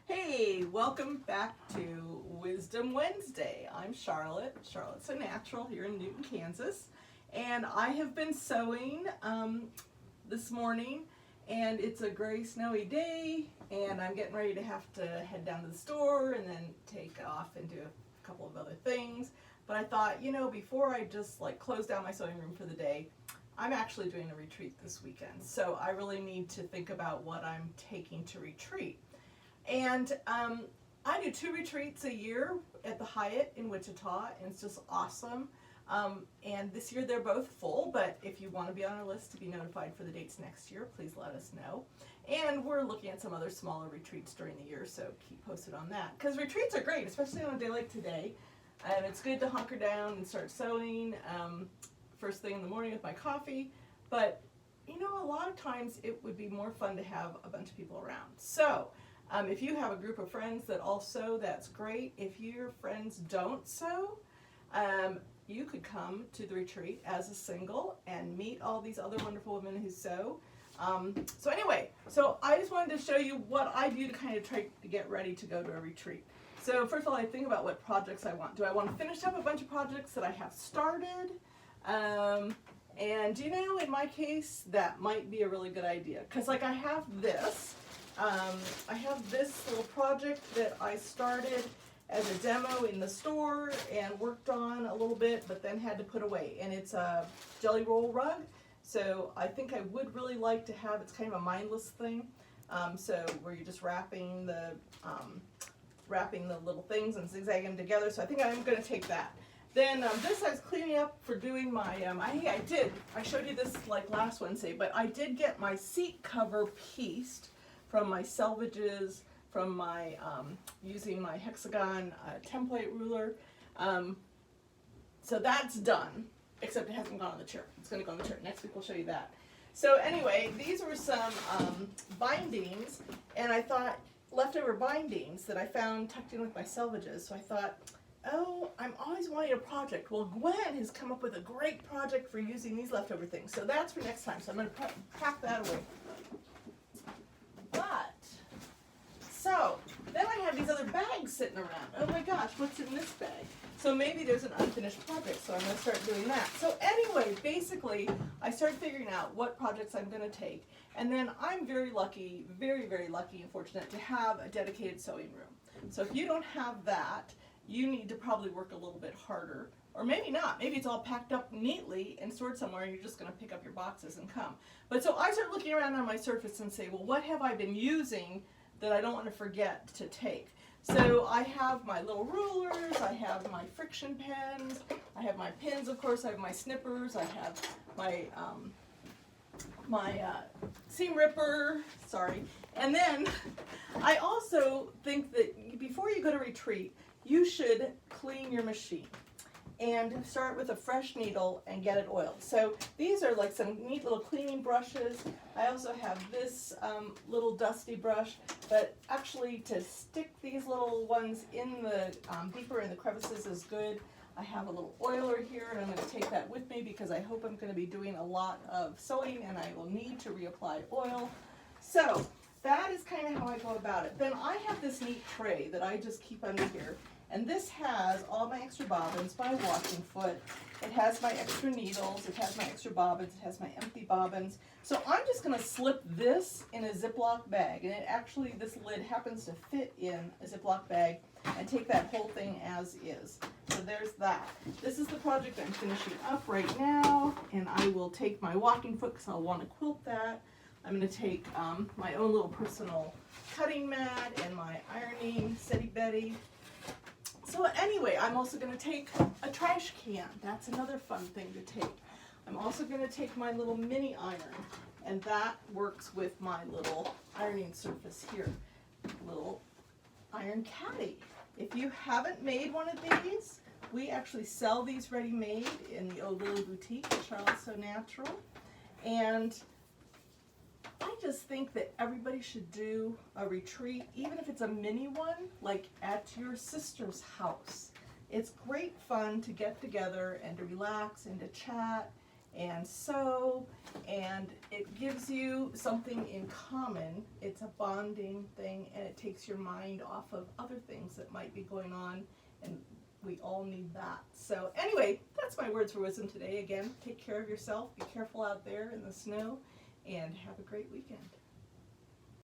Hey, welcome back to Wisdom Wednesday. I'm Charlotte. Charlotte's a natural here in Newton, Kansas. And I have been sewing this morning, and it's a gray, snowy day, and I'm getting ready to have to head down to the store and then take off and do a couple of other things. But I thought, before I just close down my sewing room for the day, I'm actually doing a retreat this weekend. So I really need to think about what I'm taking to retreat. And I do 2 retreats a year at the Hyatt in Wichita, and it's just awesome. And this year they're both full, but if you want to be on our list to be notified for the dates next year, please let us know. And we're looking at some other smaller retreats during the year, so keep posted on that. Because retreats are great, especially on a day like today. And it's good to hunker down and start sewing first thing in the morning with my coffee. But, a lot of times it would be more fun to have a bunch of people around. So, if you have a group of friends that all sew, that's great. If your friends don't sew, you could come to the retreat as a single and meet all these other wonderful women who sew. So I just wanted to show you what I do to kind of try to get ready to go to a retreat. So first of all, I think about what projects I want. Do I want to finish up a bunch of projects that I have started? And in my case, that might be a really good idea. Because I have this. I have this little project that I started as a demo in the store and worked on a little bit, but then had to put away. And it's a jelly roll rug. So I think I would really like to have, it's kind of a mindless thing. So where you're just wrapping the little things and zigzagging them together. So I think I'm going to take that. Then this I was cleaning up for doing my, I showed you this last Wednesday, but I did get my seat cover pieced from my selvages, from my, using my hexagon template ruler. So that's done, except it hasn't gone on the chair. It's going to go on the chair. Next week we'll show you that. So anyway, these were some bindings, and I thought, leftover bindings that I found tucked in with my selvages. So I thought, oh, I'm always wanting a project. Well, Gwen has come up with a great project for using these leftover things. So that's for next time. So I'm going to pack that away. So then I have these other bags sitting around. Oh my gosh, what's in this bag? So maybe there's an unfinished project, so I'm going to start doing that. So anyway, basically, I started figuring out what projects I'm going to take. And then I'm very lucky, very, very lucky and fortunate to have a dedicated sewing room. So if you don't have that, you need to probably work a little bit harder. Or maybe not. Maybe it's all packed up neatly and stored somewhere and you're just going to pick up your boxes and come. But so I start looking around on my surface and say, well, what have I been using that I don't want to forget to take? So I have my little rulers, I have my friction pens, I have my pins, of course, I have my snippers, I have my seam ripper, and then I also think that before you go to retreat, you should clean your machine and start with a fresh needle and get it oiled. So these are some neat little cleaning brushes. I also have this little dusty brush, but actually to stick these little ones in the deeper in the crevices is good. I have a little oiler here, and I'm going to take that with me because I hope I'm going to be doing a lot of sewing and I will need to reapply oil. So that is kind of how I go about it. Then I have this neat tray that I just keep under here. And this has all my extra bobbins, my walking foot. It has my extra needles. It has my extra bobbins. It has my empty bobbins. So I'm just going to slip this in a Ziploc bag. And this lid happens to fit in a Ziploc bag, and take that whole thing as is. So there's that. This is the project I'm finishing up right now. And I will take my walking foot because I'll want to quilt that. I'm going to take my own little personal cutting mat and my ironing Steady Betty. So anyway, I'm also going to take a trash can. That's another fun thing to take. I'm also going to take my little mini iron, and that works with my little ironing surface here. Little iron caddy. If you haven't made one of these, we actually sell these ready-made in the old little boutique at Charlotte's So Natural. And I just think that everybody should do a retreat, even if it's a mini one, at your sister's house. It's great fun to get together and to relax and to chat and sew, and it gives you something in common. It's a bonding thing, and it takes your mind off of other things that might be going on, and we all need that. So anyway, that's my words for wisdom today. Again, take care of yourself, be careful out there in the snow, and have a great weekend.